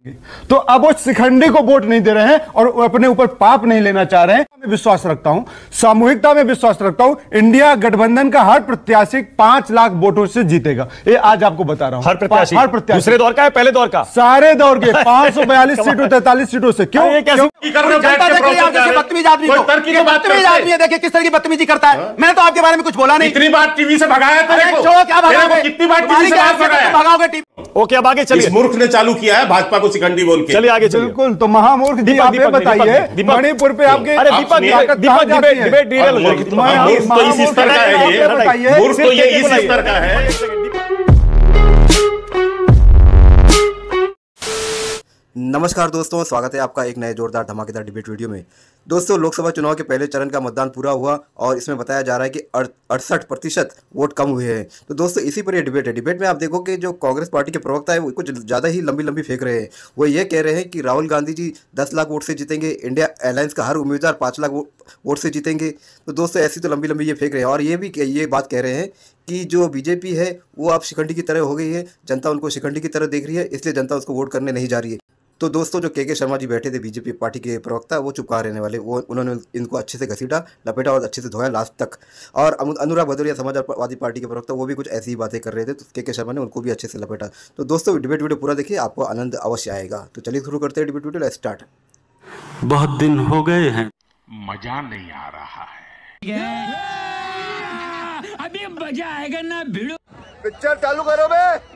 तो अब वो शिखंडी को वोट नहीं दे रहे हैं और अपने ऊपर पाप नहीं लेना चाह रहे हैं। मैं विश्वास रखता हूं, सामूहिकता में विश्वास रखता हूं। इंडिया गठबंधन का हर प्रत्याशी 5 लाख वोटों से जीतेगा। ये आज आपको बता रहा हूं। हर प्रत्याशी दूसरे दौर का है, पहले दौर का, सारे दौर के 542 सीटों 43 सीटों से। क्यों? बदतमीज आदमी देखिए किस तरह की बदतमीजी करता है। मैंने तो आपके बारे में कुछ बोला नहीं। इतनी बार टीवी से भगाया तेरे को, क्या भगाओगे? कितनी बार टीवी से भगाओगे टीवी? ओके, अब आगे चलिए। इस मूर्ख ने चालू किया है भाजपा को शिखंडी बोल के। चलिए आगे चलिए। बिल्कुल, तो महामूर्ख जी आप ये बताइए, मणिपुर पे आपके अरे दीपक डिबेट डिरेल हो जाएगी। मूर्ख तो इस स्तर का है, ये मूर्ख तो ये इस स्तर का है। नमस्कार दोस्तों, स्वागत है आपका एक नए जोरदार धमाकेदार डिबेट वीडियो में। दोस्तों, लोकसभा चुनाव के पहले चरण का मतदान पूरा हुआ और इसमें बताया जा रहा है कि 68% वोट कम हुए हैं। तो दोस्तों, इसी पर यह डिबेट है। डिबेट में आप देखो कि जो कांग्रेस पार्टी के प्रवक्ता है वो कुछ ज़्यादा ही लंबी फेंक रहे हैं। वो ये कह रहे हैं कि राहुल गांधी जी 10 लाख वोट से जीतेंगे, इंडिया अलायंस का हर उम्मीदवार 5 लाख वोट से जीतेंगे। तो दोस्तों, ऐसी तो लंबी ये फेंक रहे हैं और ये बात कह रहे हैं कि जो बीजेपी है वो अब शिखंडी की तरह हो गई है। जनता उनको शिखंडी की तरह देख रही है, इसलिए जनता उसको वोट करने नहीं जा रही है। तो दोस्तों, जो के शर्मा जी बैठे थे बीजेपी पार्टी के प्रवक्ता, वो चुपका रहने वाले, वो उन्होंने इनको अच्छे से घसीटा लपेटा और अच्छे से धोया लास्ट तक। और अनुराग भदौरिया समाजवादी पार्टी के प्रवक्ता, वो भी कुछ ऐसी ही बातें कर रहे थे, तो के शर्मा ने उनको भी अच्छे से लपेटा। तो दोस्तों, डिबेट वीडियो पूरा देखिए, आपको आनंद अवश्य आएगा। तो चलिए शुरू करते हैं डिबेट वीडियो। Let's start. बहुत दिन हो गए हैं, मजा नहीं आ रहा है। अभी मजा आएगा ना भिड़ो। पिक्चर चालू करो बे।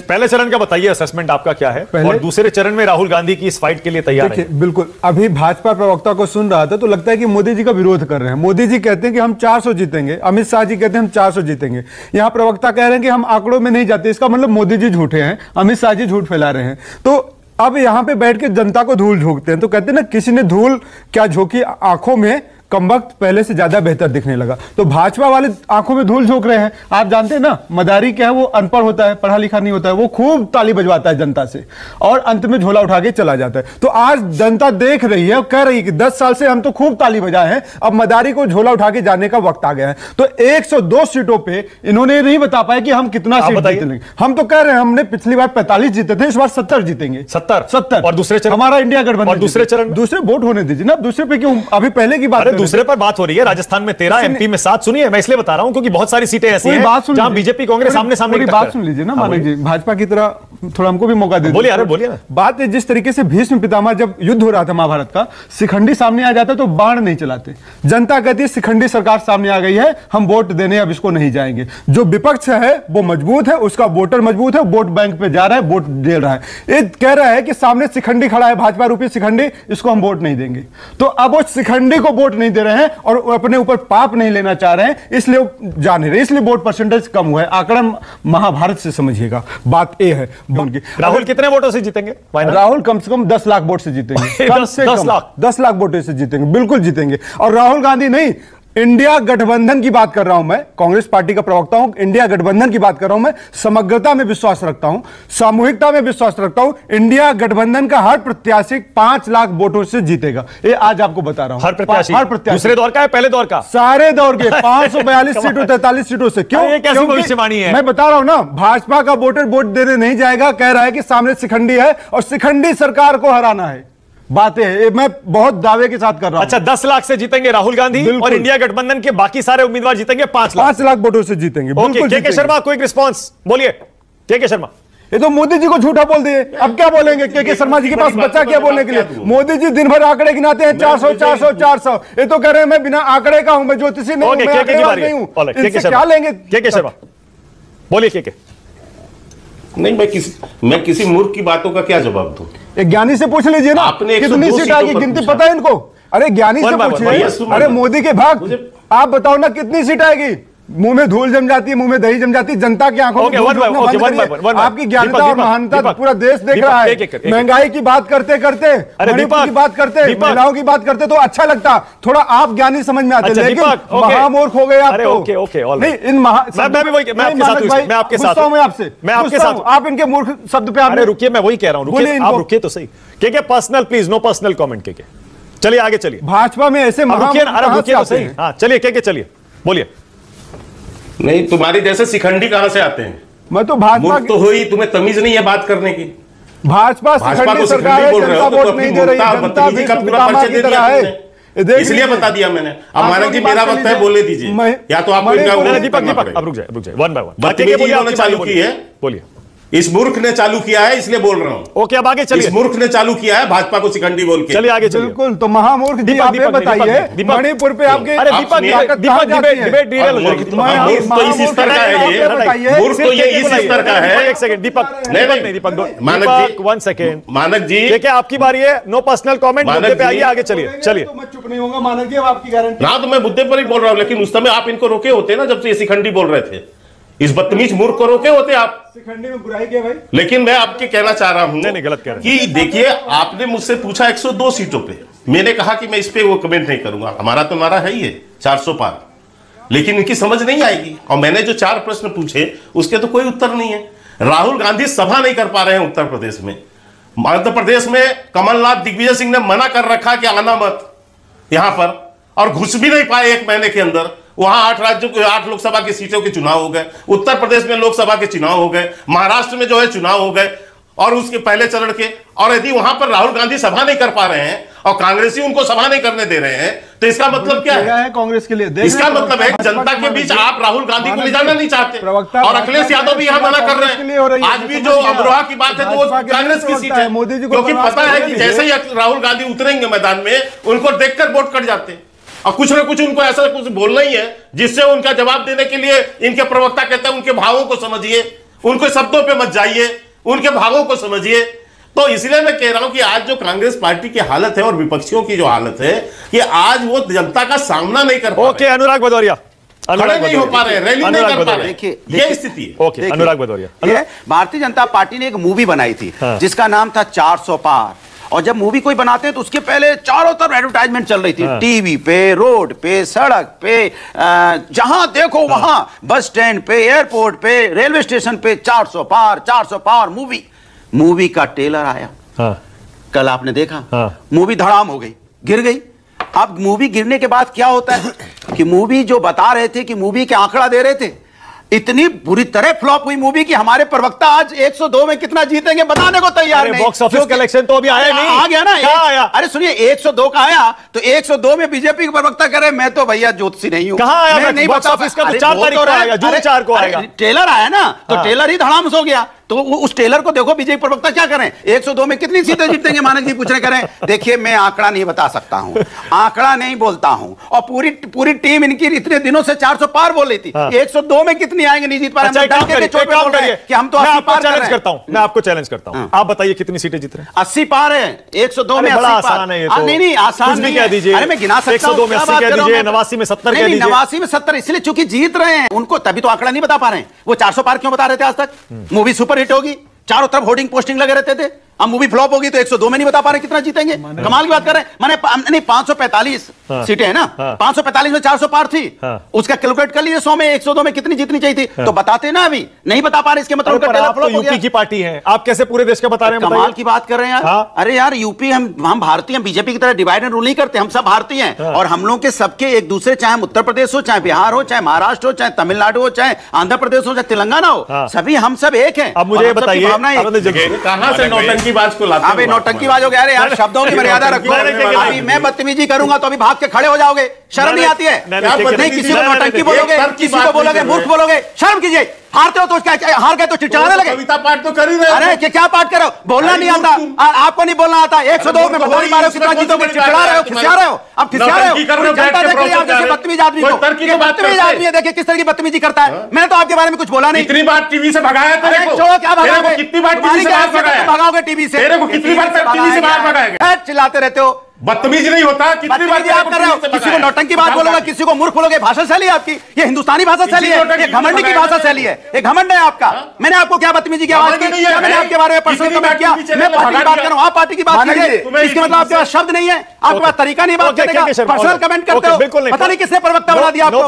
पहले चरण का बताइए, असेसमेंट आपका क्या है? और दूसरे चरण में राहुल गांधी की इस फाइट के लिए तैयार है? बिल्कुल, अभी भाजपा प्रवक्ता को सुन रहा था तो लगता है कि मोदी जी का विरोध कर रहे हैं। मोदी जी कहते हैं कि हम 400 जीतेंगे, अमित शाह जी कहते हैं हम 400 जीतेंगे। यहाँ प्रवक्ता कह रहे हैं कि हम आंकड़ों में नहीं जाते। इसका मतलब मोदी जी झूठे हैं, अमित शाह जी झूठ फैला रहे हैं। तो अब यहाँ पे बैठ के जनता को धूल झोंकते हैं। तो कहते हैं ना, किसी ने धूल क्या झोंकी आंखों में, कम वक्त पहले से ज्यादा बेहतर दिखने लगा। तो भाजपा वाले आंखों में धूल झोंक रहे हैं। आप जानते हैं ना, मदारी क्या है, वो अनपढ़ होता है, पढ़ा लिखा नहीं होता है, वो खूब ताली बजवाता है जनता से और अंत में झोला उठा के चला जाता है। तो आज जनता देख रही है और कह रही है कि 10 साल से हम तो खूब ताली बजाए हैं, अब मदारी को झोला उठा के जाने का वक्त आ गया है। तो 102 सीटों पे इन्होंने नहीं बता पाया कि हम कितना सीट जीतेंगे। हम तो कह रहे हैं हमने पिछली बार 45 जीते थे, इस बार 70 जीतेंगे। 70 और दूसरे चरण हमारा इंडिया गठबंधन। और दूसरे चरण, दूसरे वोट होने दीजिए ना, दूसरे पे क्यों? अभी पहले की बात, दूसरे पर बात हो रही है। राजस्थान में 13, एमपी में 7। सुनिए, मैं इसलिए बता रहा हूं क्योंकि बहुत सारी सीटें ऐसी हैं जहां बीजेपी कांग्रेस आमने सामने की बात सुन लीजिए ना। मानिक जी, भाजपा की तरह थोड़ा हमको भी मौका दे। बोलिए, अरे बोलिए ना। बात है, जिस तरीके से भीष्म पितामह जब युद्ध हो रहा था महाभारत का, शिखंडी सामने आ जाता तो बाण नहीं चलाते। जनता कहती है शिखंडी सरकार सामने आ गई है, हम वोट देने अब इसको नहीं जाएंगे। जो विपक्ष है वो मजबूत है, उसका वोटर मजबूत है, वोट बैंक पे जा रहा है, वोट दे रहा है। ये कह रहा है कि सामने शिखंडी खड़ा है, भाजपा रूपी शिखंडी, इसको हम वोट नहीं देंगे। तो अब वो शिखंडी को वोट नहीं दे रहे हैं और अपने ऊपर पाप नहीं लेना चाह रहे हैं, इसलिए जान रहे, इसलिए वोट परसेंटेज कम हुआ है। आंकड़ा महाभारत से समझिएगा, बात ये है उनकी। राहुल कितने वोटों से जीतेंगे? राहुल कम से कम 10 लाख वोट से जीतेंगे। कम से कम 10 लाख वोटों से जीतेंगे, बिल्कुल जीतेंगे। और राहुल गांधी नहीं, इंडिया गठबंधन की बात कर रहा हूं मैं, कांग्रेस पार्टी का प्रवक्ता हूं, इंडिया गठबंधन की बात कर रहा हूं मैं। समग्रता में विश्वास रखता हूं, सामूहिकता में विश्वास रखता हूं। इंडिया गठबंधन का हर प्रत्याशी 5 लाख वोटों से जीतेगा। ये आज आपको बता रहा हूं। हर प्रत्याशी दूसरे दौर का है, पहले दौर का, सारे दौर के 542 सीटों 43 सीटों से। क्यों? कैसी भविष्यवाणी है? मैं बता रहा हूं ना, भाजपा का वोटर वोट देने नहीं जाएगा। कह रहा है कि सामने शिखंडी है और शिखंडी सरकार को हराना है। बातें मैं बहुत दावे के साथ कर रहा हूं। अच्छा, 10 लाख से जीतेंगे राहुल गांधी और इंडिया गठबंधन के बाकी सारे उम्मीदवार जीतेंगे 5 लाख वोटों से जीतेंगे। बिल्कुल। के शर्मा, क्विक रिस्पांस बोलिए। के शर्मा, ये तो मोदी जी को झूठा बोल दिए, अब क्या बोलेंगे? के शर्मा जी के पास बच्चा क्या बोलने के लिए? मोदी जी दिन भर आंकड़े गिनाते हैं, 400 400 400। ये तो कह रहे हैं मैं बिना आंकड़े का हूं, मैं ज्योतिषी नहीं हूं, मैं आंकड़ेबाज नहीं हूं। इनसे क्या लेंगे? के शर्मा बोलिए। के नहीं, मैं किसी मूर्ख की बातों का क्या जवाब दूं? एक ज्ञानी से पूछ लीजिए ना, कितनी सीट आएगी, गिनती पता है इनको? अरे ज्ञानी से पूछिए। अरे मोदी के भक्त, आप बताओ ना कितनी सीट आएगी? मुंह में धूल जम जाती है, मुंह में दही जम जाती है, जनता की आंखों में आपकी ज्ञानता और महानता पूरा देश देख रहा है। महंगाई की बात करते करते, मणिपुर की बात करते, महिलाओं की बात करते तो अच्छा लगता, थोड़ा आप ज्ञानी समझ में आते, लेकिन महामूर्ख हो गए आप तो। नहीं, इन मैं आपके साथ, आप इनके मूर्ख शब्द पे आप रुकिए, मैं वही कह रहा हूं, आप रुकिए तो सही। के personal please, no personal comment. के चलिए आगे चलिए। भाजपा में ऐसे रुकिए तो सही। हाँ चलिए, के चलिए बोलिए। नहीं, तुम्हारी जैसे शिखंडी कहां से आते हैं? मैं तो भाजपा तो हो ही, तुम्हें तमीज नहीं है बात करने की। भाजपा को सरकार है, बोल रहे जनता हो तो वोट नहीं दे रही, जनता बदतमीजी का पूरा परिचय दे दिया तुमने। इसलिए बता दिया मैंने। अब मानक जी मेरा वक्त है, बोले दीजिए, या तो आपको दीपक अब रुक जाए वन बाय वन। बदतमीजी इन्होंने चालू की है, बोलिए। इस मूर्ख ने चालू किया है, इसलिए बोल रहा हूं। ओके, अब आगे चलिए। इस मूर्ख ने चालू किया है भाजपा को शिकंडी बोल के। चलिए आगे चलिए। बिल्कुल, तो महामूर्ख जी आप ये बताइए, मणिपुर पे आपके अरे दीपक डिबेट डिरेल हो जाएगी। मूर्ख तो इस स्तर का है, ये मूर्ख तो ये इस स्तर का है। एक सेकंड दीपक, नहीं दीपक मानक जी, 1 सेकंड मानक जी, ठीक है आपकी बारी है, नो पर्सनल कमेंट, मुद्दे पे आइए, आगे चलिए चलिए। मैं चुप नहीं होगा मानक जी, अब आपकी गारंटी। ना तो मैं मुद्दे पर ही बोल रहा हूं, लेकिन उस समय आप इनको रोके होते ना, जब से ये शिखंडी बोल रहे थे। इस बदतमीज मूर्ख को रोके होते आप। शिखंडी में बुराई क्या भाई? लेकिन मैं आपके कहना चाह रहा हूं, नहीं गलत कह रहे हैं कि देखिए, आपने मुझसे पूछा 102 सीटों पे, मैंने कहा कि मैं इस पे वो कमेंट नहीं करूंगा, हमारा तो नारा है ही है 400 पार, लेकिन इनकी समझ नहीं आएगी। और मैंने जो 4 प्रश्न पूछे उसके तो कोई उत्तर नहीं है। राहुल गांधी सभा नहीं कर पा रहे हैं उत्तर प्रदेश में। मध्य प्रदेश में कमलनाथ, दिग्विजय सिंह ने मना कर रखा कि आना मत यहां पर, और घुस भी नहीं पाए 1 महीने के अंदर। वहां 8 राज्यों के 8 लोकसभा की सीटों के चुनाव हो गए, उत्तर प्रदेश में लोकसभा के चुनाव हो गए, महाराष्ट्र में जो है चुनाव हो गए, और उसके पहले चरण के। और यदि वहां पर राहुल गांधी सभा नहीं कर पा रहे हैं और कांग्रेसी उनको सभा नहीं करने दे रहे हैं, तो इसका मतलब क्या है कांग्रेस के लिए? इसका मतलब है जनता के बीच आप राहुल गांधी को ले जाना नहीं चाहते, और अखिलेश यादव भी यहां मना कर रहे हैं। आज भी जो अमरोहा की बात है तो वो कांग्रेस की सीट है, मोदी जी को, क्योंकि पता है कि जैसे ही राहुल गांधी उतरेंगे मैदान में, उनको देखकर वोट कट जाते हैं। और कुछ ना कुछ उनको ऐसा कुछ बोलना ही है जिससे उनका जवाब देने के लिए इनके प्रवक्ता कहते हैं उनके भावों को समझिए, उनके शब्दों पे मत जाइए, उनके भावों को समझिए। तो इसलिए मैं कह रहा हूं कि आज जो कांग्रेस पार्टी की हालत है और विपक्षियों की जो हालत है, कि आज वो जनता का सामना नहीं कर पा रहे। ओके, अनुराग भदौरिया खड़े नहीं हो पा रहे, रैली नहीं कर पा रहे। देखिए ये स्थिति है। ओके, अनुराग भदौरिया। भारतीय जनता पार्टी ने एक मूवी बनाई थी जिसका नाम था 400 पार। और जब मूवी कोई बनाते हैं तो उसके पहले चारों तरफ एडवर्टाइजमेंट चल रही थी, टीवी पे, रोड पे, सड़क पे, जहां देखो वहां, बस स्टैंड पे, एयरपोर्ट पे, रेलवे स्टेशन पे, 400 पार 400 पार मूवी का ट्रेलर आया। कल आपने देखा, मूवी धड़ाम हो गई, गिर गई। अब मूवी गिरने के बाद क्या होता है कि मूवी जो बता रहे थे कि मूवी के आंकड़ा दे रहे थे, इतनी बुरी तरह फ्लॉप हुई मूवी कि हमारे प्रवक्ता आज 102 में कितना जीतेंगे बताने को तैयार नहीं। बॉक्स ऑफिस कलेक्शन तो अभी आया नहीं, आ गया ना, क्या आया? अरे सुनिए, 102 का आया तो 102 में बीजेपी के प्रवक्ता करे मैं तो भैया ज्योतिषी नहीं हूं। कहां आया? नहीं बॉक्स ऑफिस का तो 4 तारीख को आएगा, जून 4 को आएगा। ट्रेलर आया ना, तो ट्रेलर ही धड़ाम हो गया। तो उस ट्रेलर को देखो, बीजेपी प्रवक्ता क्या करें, 102 में कितनी सीटें जीतेंगे मानक जी पूछ रहे करें। देखिए, मैं आंकड़ा नहीं बता सकता हूं, आंकड़ा नहीं बोलता हूं, और पूरी टीम इनकी इतने दिनों से 400 पार बोल रही थी। 102 में कितनी आएंगे नहीं जीत पा रहे। अच्छा, हम तो 80 पार चैलेंज करता हूं, मैं आपको चैलेंज करता हूं, आप बताइए कितनी सीटें जीत रहे हैं? 80 पार है, 102 में बड़ा आसान है ये तो। नहीं आसान नहीं कह दीजिए। अरे मैं गिना सकता हूं, 102 में 80 कह दीजिए, 89 में 70 कह दीजिए। 89 में 70 इसलिए चूंकि जीत रहे हैं उनको, तभी तो आंकड़ा नहीं बता पा रहे हैं। वो 400 पार क्यों बता रहे थे आज तक? मूवी सुपर हिट होगी, चारों तरफ होर्डिंग पोस्टिंग लगे रहते थे। अब मूवी फ्लॉप होगी तो 102 में नहीं बता पा रहे कितना जीतेंगे। कमाल की बात कर रहे हैं। मैंने नहीं 545 सीटें है ना, 545 में 400 पार थी, उसका कैलकुलेट कर लीजिए 100 में 102 में कितनी जीतनी चाहिए थी, तो बताते ना, अभी नहीं बता पा रहे। इसके मतलब आप तो यूपी की पार्टी है, आप कैसे पूरे देश का बता रहे हैं? कमाल की बात कर रहे हैं यार। अरे यार, यूपी हम भारतीय, बीजेपी की तरह डिवाइड एंड रूल नहीं करते, हम सब भारतीय हैं। और हम लोग के सबके एक दूसरे, चाहे उत्तर प्रदेश हो, चाहे बिहार हो, चाहे महाराष्ट्र हो, चाहे तमिलनाडु हो, चाहे आंध्र प्रदेश हो, चाहे तेलंगाना हो, सभी हम सब एक हैं। अब मुझे बताइए, कहां से नौटंकीबाज को लाते? नौटंकीबाज हो गया। अरे यार, शब्दों की मर्यादा रखो। अभी मैं बदतमीजी करूंगा तो अभी भाग के खड़े हो जाओगे, शर्म नहीं आती है? नहीं, किसी को नौटंकी बोलोगे, किसी को बोलोगे मूर्ख बोलोगे, शर्म कीजिए। हारते हो तो क्या, हार गए तो चिढ़ाने लगे? कविता पाठ तो कर ही रहे हो। अरे क्या पाठ करो, बोलना नहीं आता, आपको नहीं बोलना आता। 102 में भगवान मारो, कितना जीतोगे, चिढ़ा रहे हो, खिसिया रहे हो, अब खिसिया रहे हो। जनता देख रही है आप जैसे बदतमीज आदमी को, बदतमीज आदमी है। देखिए किस तरह की बदतमीजी करता है। मैंने तो आपके बारे में कुछ बोला नहीं। कितनी बार टीवी से भगाया तेरे को? क्या भगाओगे? कितनी बार टीवी से बाहर भगाया? भगाओगे टीवी से? तेरे को कितनी बार टीवी से बाहर भगाएगा? चिल्लाते रहते हो, बदतमीजी नहीं होता? कितनी बार आप कर रहे हो? किसी को नौटंकी बात बोलोगे, किसी को मूर्ख बोलोगे। भाषा शैली आपकी ये हिंदुस्तानी भाषा शैली है, ये घमंड की भाषा शैली है, ये घमंड है आपका। मैंने आपको क्या बदतमीजी की आवाज की? मैंने आपके बारे में पर्सनल कमेंट किया? मैं पार्टी की बात कर रहा हूं, आप पार्टी की बात कीजिए। इसके मतलब आपके पास शब्द नहीं है, आपके पास तरीका नहीं बात करने का, पर्सनल कमेंट करते हो। पता नहीं किसने प्रवक्ता बना दिया आपको।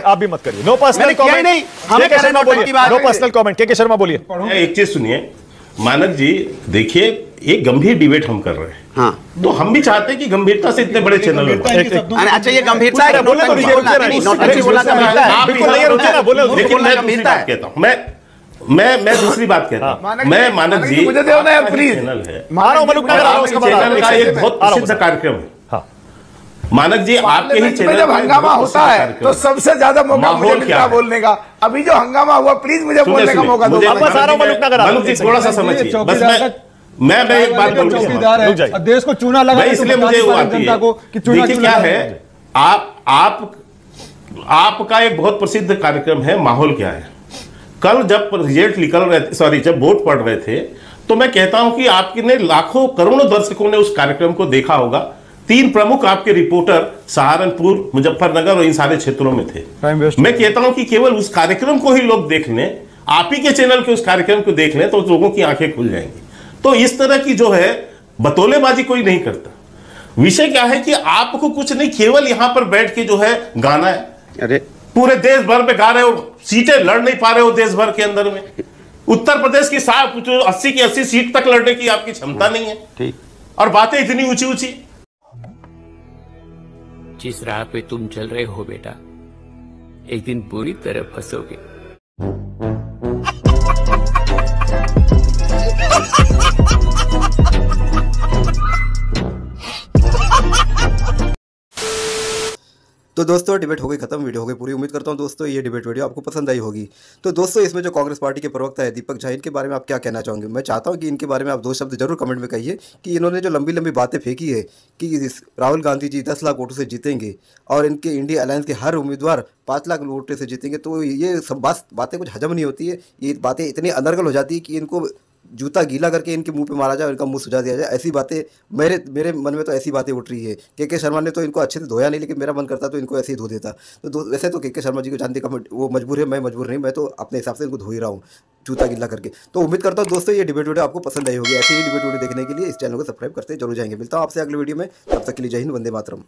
आप भी मत करिए, नो पर्सनल कमेंट नहीं, हमें कह रहे नौटंकी की बात। No personal comment. के शर्मा बोलिए। एक चीज सुनिए मानक जी, देखिए एक गंभीर डिबेट हम कर रहे हैं। हाँ, तो हम भी चाहते हैं कि गंभीरता से इतने बड़े चैनल में। अच्छा, ये गंभीरता है, नौटंकी बोलना गंभीरता है। लेकिन मैं दूसरी बात कहता हूं, मैं दूसरी बात कहता हूँ। मैं मानक जी, मुझे दो ना यार प्लीज। चैनल है, चैनल का एक बहुत प्रसिद्ध कार्यक्रम है। मानक जी, आपके ही चैनल जब हंगामा होता है तो सबसे ज्यादा मौका मुझे मिलता है बोलने का। अभी जो हंगामा हुआ, प्लीज मुझे बोलने का मौका दो। मानक जी थोड़ा सा समझिए, बस मैं एक बात बोलूं, देश को चूना लगा, इसलिए मुझे वो आती है। देखिए क्या है, आपका एक बहुत प्रसिद्ध कार्यक्रम है माहौल क्या है। कल जब रिजल्ट निकल रहे थे, सॉरी जब वोट पड़ रहे थे, तो मैं कहता हूं कि आपने लाखों करोड़ों दर्शकों ने उस कार्यक्रम को देखा होगा। 3 प्रमुख आपके रिपोर्टर सहारनपुर, मुजफ्फरनगर और इन सारे क्षेत्रों में थे। मैं कहता हूं कि केवल उस कार्यक्रम को ही लोग देख लें, आप ही के चैनल के उस कार्यक्रम को देख लें, तो लोगों की आंखें खुल जाएंगी। तो इस तरह की जो है बतौलेबाजी कोई नहीं करता। विषय क्या है कि आपको कुछ नहीं, केवल यहां पर बैठ के जो है गाना है। अरे पूरे देश भर में गा रहे हो, सीटें लड़ नहीं पा रहे हो देश भर के अंदर में। उत्तर प्रदेश की 80 की 80 सीट तक लड़ने की आपकी क्षमता नहीं है। ठीक, और बातें इतनी ऊंची ऊंची। जिस राह पे तुम चल रहे हो बेटा, एक दिन पूरी तरह फंसोगे। तो दोस्तों डिबेट हो गई खत्म, वीडियो हो गई पूरी। उम्मीद करता हूं दोस्तों ये डिबेट वीडियो आपको पसंद आई होगी। तो दोस्तों इसमें जो कांग्रेस पार्टी के प्रवक्ता है दीपक झा, इनके बारे में आप क्या कहना चाहोगे? मैं चाहता हूं कि इनके बारे में आप 2 शब्द जरूर कमेंट में कहिए कि इन्होंने जो लंबी लंबी बातें फेंकी है कि राहुल गांधी जी 10 लाख वोटों से जीतेंगे और इनके इंडिया अलायंस के हर उम्मीदवार 5 लाख वोटों से जीतेंगे, तो ये सब बातें कुछ हजम नहीं होती है। ये बातें इतनी अनर्गल हो जाती है कि इनको जूता गीला करके इनके मुंह पे मारा जाए, इनका मुंह सुझा दिया जाए। ऐसी बातें मेरे मन में तो ऐसी बातें उठ रही है। के शर्मा ने तो इनको अच्छे से धोया नहीं, लेकिन मेरा मन करता तो इनको ऐसे ही धो देता। तो वैसे तो के शर्मा जी को जानते का वो मजबूर है, मैं मजबूर नहीं, मैं तो अपने हिसाब से इनको धो ही रहा हूँ जूता गीला करके। तो उम्मीद करता हूँ दोस्तों ये डिबेट वीडियो आपको पसंद आई होगी। ऐसे ही डिबेट वीडियो देखने के लिए इस चैनल को सब्सक्राइब करते जरूर जाएंगे। मिलता हूँ आपसे अगले वीडियो में, तब तक के लिए जय हिंद, वंदे मातरम।